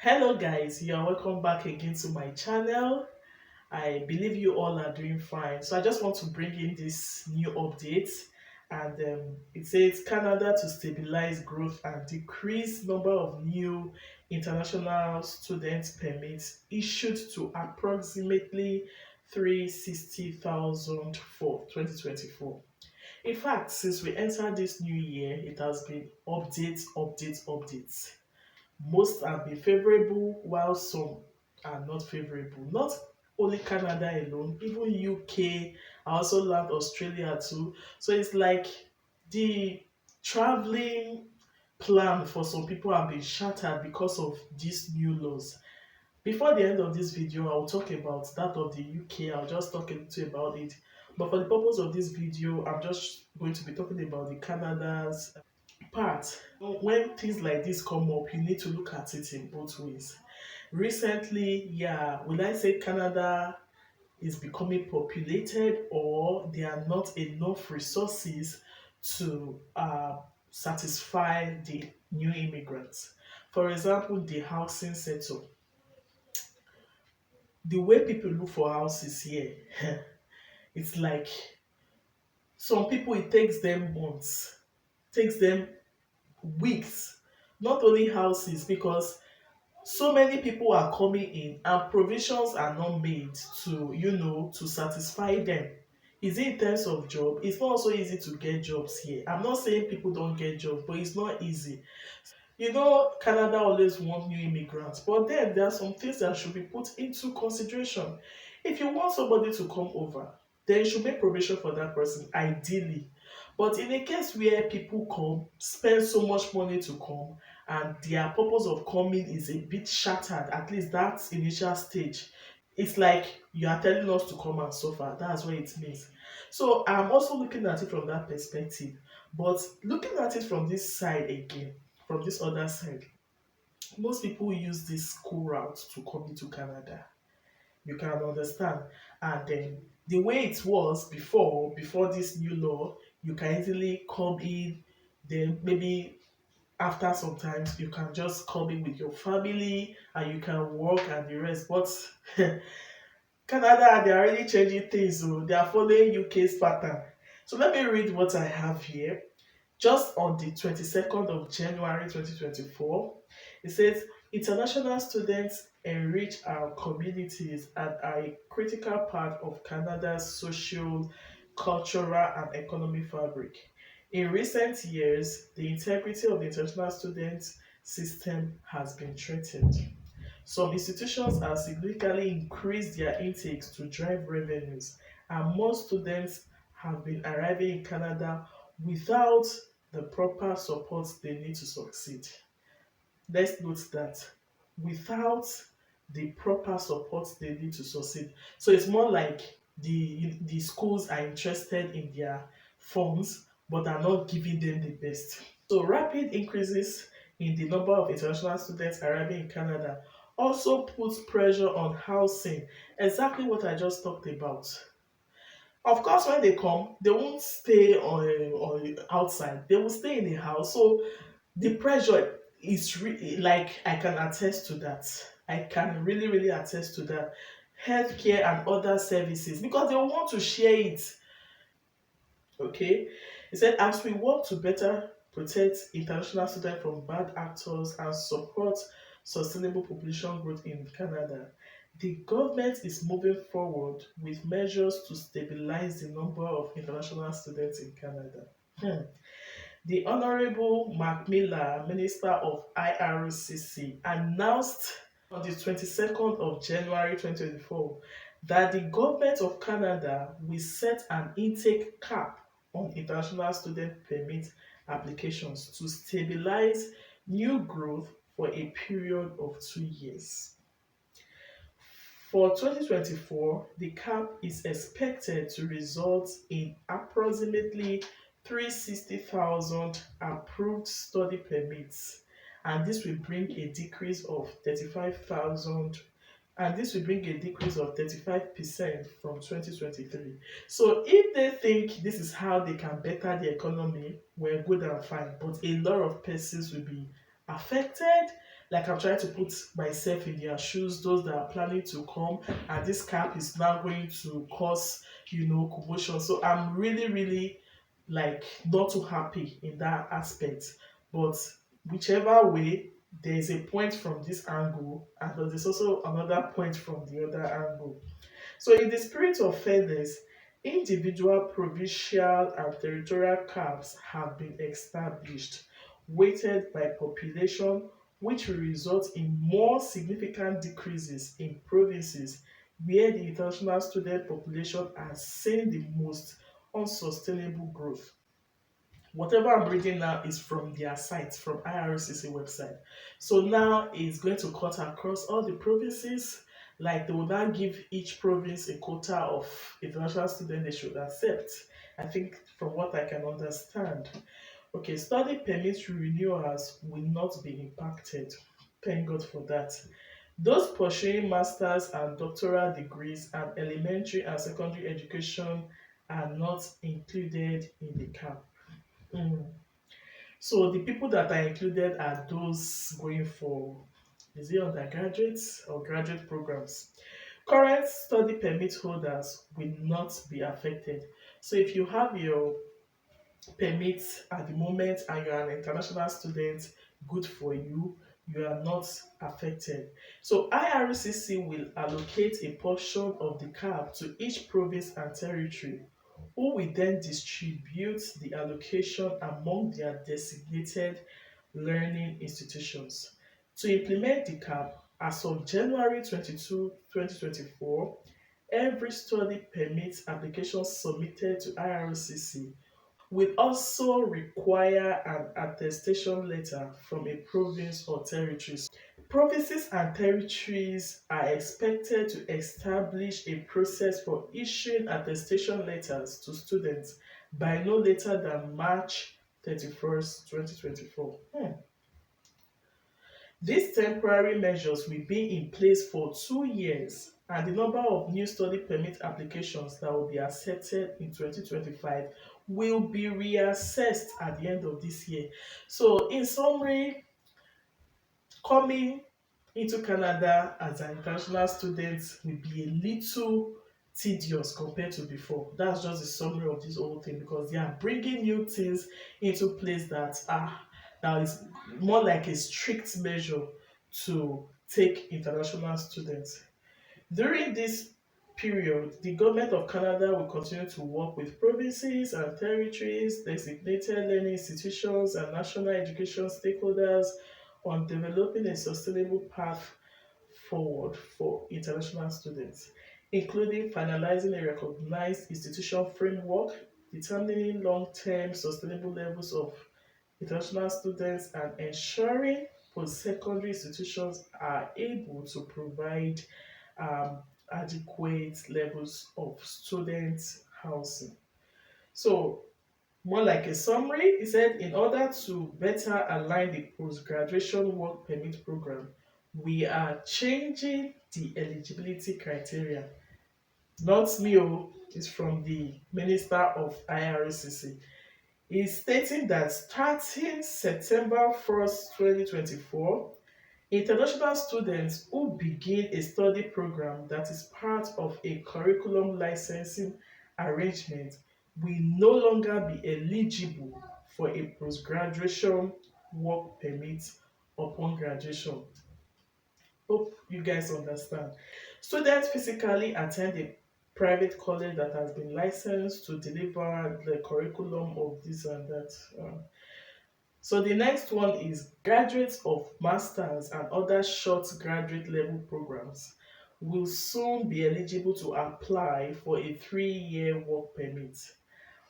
Hello guys, you are welcome back again to my channel. I believe you all are doing fine. So I just want to bring in this new update, and it says Canada to stabilize growth and decrease number of new international student permits issued to approximately 360,000 for 2024. In fact, since we entered this new year, it has been updates. Most have been favorable, while some are not favorable. Not only Canada alone, even UK. I also learned Australia too. So it's like the traveling plan for some people have been shattered because of these new laws. Before the end of this video, I'll talk about that of the UK. I'll just talk a little about it. But for the purpose of this video, I'm just going to be talking about the Canada's part. When things like this come up, you need to look at it in both ways. Recently, yeah, will I say Canada is becoming populated, or there are not enough resources to satisfy the new immigrants? For example, the housing sector. The way people look for houses here, it's like some people, it takes them months, takes them weeks, not only houses, because so many people are coming in and provisions are not made to to satisfy them. Is it in terms of job? It's not so easy to get jobs here. I'm not saying people don't get jobs, but it's not easy. Canada always want new immigrants, but then there are some things that should be put into consideration. If you want somebody to come over, then you should make provision for that person, ideally. But in a case where people come, spend so much money to come, and their purpose of coming is a bit shattered, at least that initial stage, it's like you are telling us to come and suffer. That's what it means. So I'm also looking at it from that perspective. But looking at it from this side again, from this other side, most people use this school route to come into Canada. You can understand. And then the way it was before this new law, you can easily come in, then maybe after some time you can just come in with your family and you can work and the rest. But Canada, they are already changing things, so they are following UK's pattern. So let me read what I have here. Just on the 22nd of January 2024, it says international students enrich our communities and are a critical part of Canada's social, cultural, and economic fabric. In recent years, the integrity of the international student system has been threatened. Some institutions have significantly increased their intakes to drive revenues, and more students have been arriving in Canada without the proper support they need to succeed. Let's note that without the proper support they need to succeed. So it's more like the schools are interested in their funds but are not giving them the best. So rapid increases in the number of international students arriving in Canada also puts pressure on housing, exactly what I just talked about. Of course, when they come, they won't stay on outside. They will stay in the house. So the pressure is really, like, I can attest to that. I can really attest to that. Healthcare and other services, because they want to share it. Okay, he said, as we work to better protect international students from bad actors and support sustainable population growth in Canada, the government is moving forward with measures to stabilize the number of international students in Canada. The Honorable Mark Miller, Minister of IRCC, announced on the 22nd of January 2024 that the Government of Canada will set an intake cap on international student permit applications to stabilize new growth for a period of 2 years. For 2024, the cap is expected to result in approximately 360,000 approved study permits, and this will bring a decrease of 35,000, and this will bring a decrease of 35% from 2023. So if they think this is how they can better the economy, we're good and fine, but a lot of persons will be affected. like I'm trying to put myself in their shoes, those that are planning to come, and this cap is now going to cause, commotion. So I'm really, really like not too happy in that aspect. But whichever way, there's a point from this angle, and there's also another point from the other angle. So, in the spirit of fairness, individual provincial and territorial caps have been established, weighted by population, which will result in more significant decreases in provinces where the international student population has seen the most unsustainable growth. Whatever I'm reading now is from their site, from IRCC website. So now it's going to cut across all the provinces. Like they will now give each province a quota of international students they should accept. I think from what I can understand. Okay, study permit renewals will not be impacted. Thank God for that. Those pursuing masters and doctoral degrees and elementary and secondary education are not included in the cap. Mm. So the people that are included are those going for, is it undergraduates or graduate programs? Current study permit holders will not be affected. So if you have your permit at the moment and you're an international student, good for you. You are not affected. So IRCC will allocate a portion of the cap to each province and territory, who will then distribute the allocation among their designated learning institutions. To implement the cap, as of January 22, 2024, every study permit application submitted to IRCC will also require an attestation letter from a province or territory. Provinces and territories are expected to establish a process for issuing attestation letters to students by no later than March 31st, 2024. These temporary measures will be in place for 2 years, and the number of new study permit applications that will be accepted in 2025 will be reassessed at the end of this year. So, in summary, coming into Canada as an international student will be a little tedious compared to before. That's just the summary of this whole thing, because they are bringing new things into place that is more like a strict measure to take international students. During this period, the government of Canada will continue to work with provinces and territories, designated learning institutions, and national education stakeholders on developing a sustainable path forward for international students, including finalizing a recognized institution framework, determining long-term sustainable levels of international students, and ensuring post-secondary institutions are able to provide um, adequate levels of student housing. So, more like a summary, he said, in order to better align the post-graduation work permit program, we are changing the eligibility criteria. Not me, it's from the Minister of IRCC. He's stating that starting September 1st, 2024, international students who begin a study program that is part of a curriculum licensing arrangement will no longer be eligible for a postgraduation work permit upon graduation. Hope you guys understand. Students physically attend a private college that has been licensed to deliver the curriculum of this and that. So the next one is graduates of masters and other short graduate level programs will soon be eligible to apply for a 3-year work permit.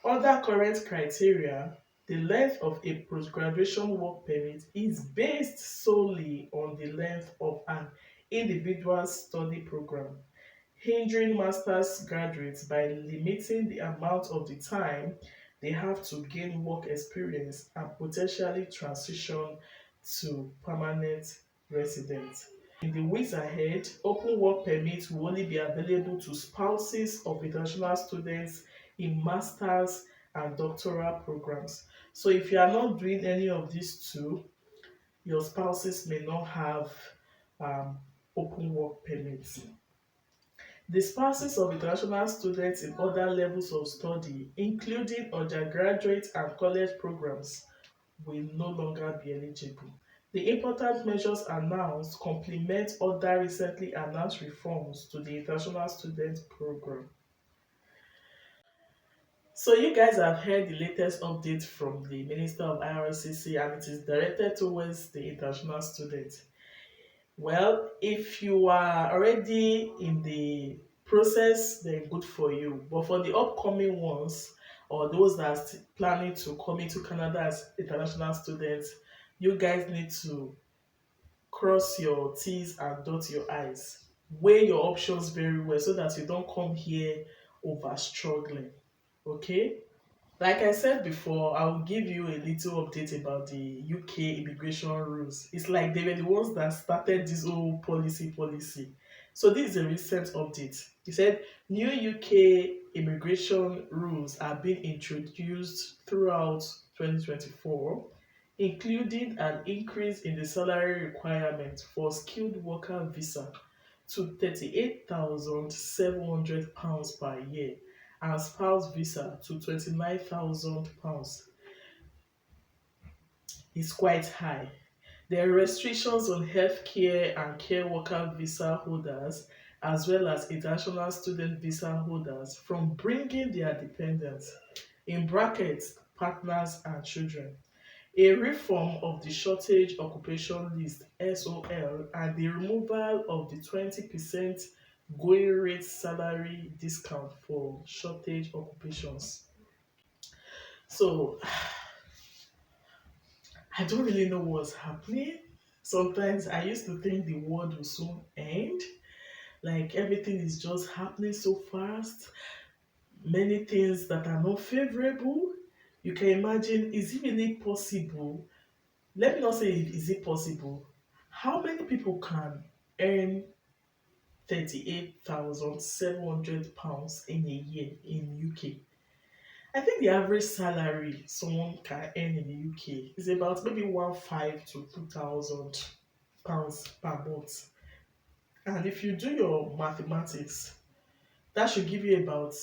Other current criteria: the length of a postgraduation work permit is based solely on the length of an individual's study program, hindering master's graduates by limiting the amount of the time they have to gain work experience and potentially transition to permanent residence. In the weeks ahead, open work permits will only be available to spouses of international students in master's and doctoral programs. So if you are not doing any of these two, your spouses may not have um, open work permits. The spouses of international students in other levels of study, including undergraduate and college programs, will no longer be eligible. The important measures announced complement other recently announced reforms to the international student program. So you guys have heard the latest update from the Minister of IRCC, and it is directed towards the international students. Well, if you are already in the process, then good for you. But for the upcoming ones, or those that are planning to come into Canada as international students, you guys need to cross your T's and dot your I's. Weigh your options very well so that you don't come here over struggling. Okay? Like I said before, I will give you a little update about the UK immigration rules. It's like they were the ones that started this whole policy. So this is a recent update. He said new UK immigration rules are being introduced throughout 2024, including an increase in the salary requirement for skilled worker visa to £38,700 per year and spouse visa to £29,000 is quite high. There are restrictions on healthcare and care worker visa holders as well as international student visa holders from bringing their dependents, in brackets, partners and children. A reform of the Shortage Occupation List (SOL) and the removal of the 20% going rate salary discount for shortage occupations. So I don't really know what's happening. Sometimes I used to think the world will soon end. Like everything is just happening so fast. Many things that are not favorable. You can imagine, is it really possible? Let me not say is it possible. How many people can earn £38,700 in a year in UK? I think the average salary someone can earn in the UK is about maybe 1,500 to £2,000 per month. And if you do your mathematics, that should give you about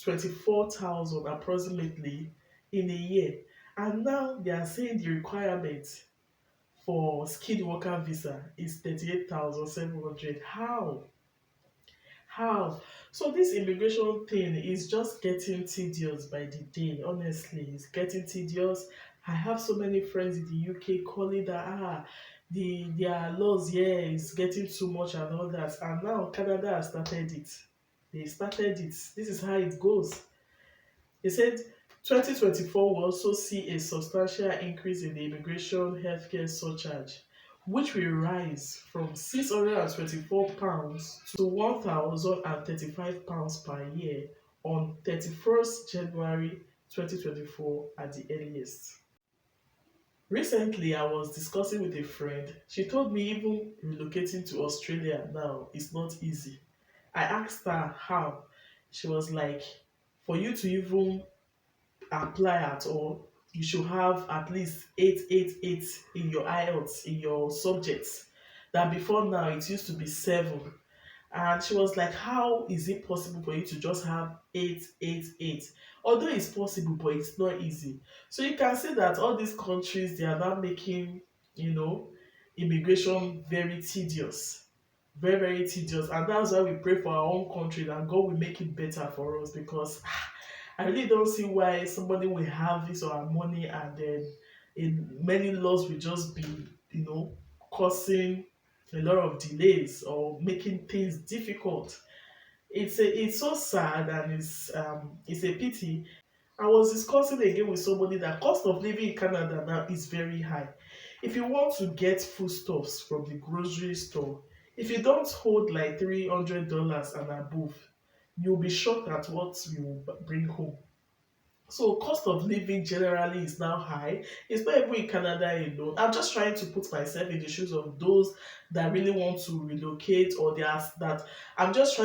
24,000 approximately in a year. And now they are saying the requirement for skilled worker visa is 38,700. How? How? So this immigration thing is just getting tedious by the day. Honestly, it's getting tedious. I have so many friends in the UK calling that their laws here is getting too much and all that. And now Canada has started it. They started it. This is how it goes. He said 2024 will also see a substantial increase in the immigration healthcare surcharge, which will rise from £624 to £1,035 per year on 31st January 2024 at the earliest. Recently, I was discussing with a friend. She told me even relocating to Australia now is not easy. I asked her how. She was like, for you to even apply at all, you should have at least 888 in your IELTS, in your subjects. That before now it used to be 7. And she was like, how is it possible for you to just have 888? Although it's possible, but it's not easy. So you can see that all these countries, they are now making, you know, immigration very tedious. Very, very tedious. And that's why we pray for our own country that God will make it better for us, because I really don't see why somebody will have this or our money and then many laws will just be, causing a lot of delays or making things difficult. It's so sad, and it's a pity. I was discussing again with somebody that cost of living in Canada now is very high. If you want to get foodstuffs from the grocery store, if you don't hold like $300 and above, you'll be shocked at what you bring home. So cost of living generally is now high. It's not even in Canada alone. I'm just trying to put myself in the shoes of those that really want to relocate, or they are that I'm just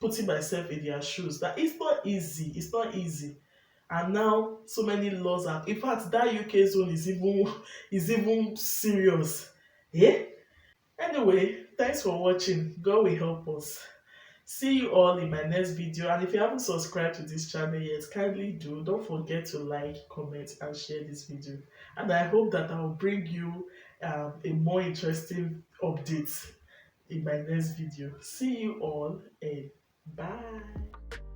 putting myself in their shoes. That it's not easy. It's not easy. And now so many laws are, in fact that UK zone is even serious. Yeah. Anyway, thanks for watching. God will help us. See you all in my next video. And if you haven't subscribed to this channel yet, kindly do. Don't forget to like, comment, and share this video. And I hope that I will bring you a more interesting update in my next video. See you all and bye.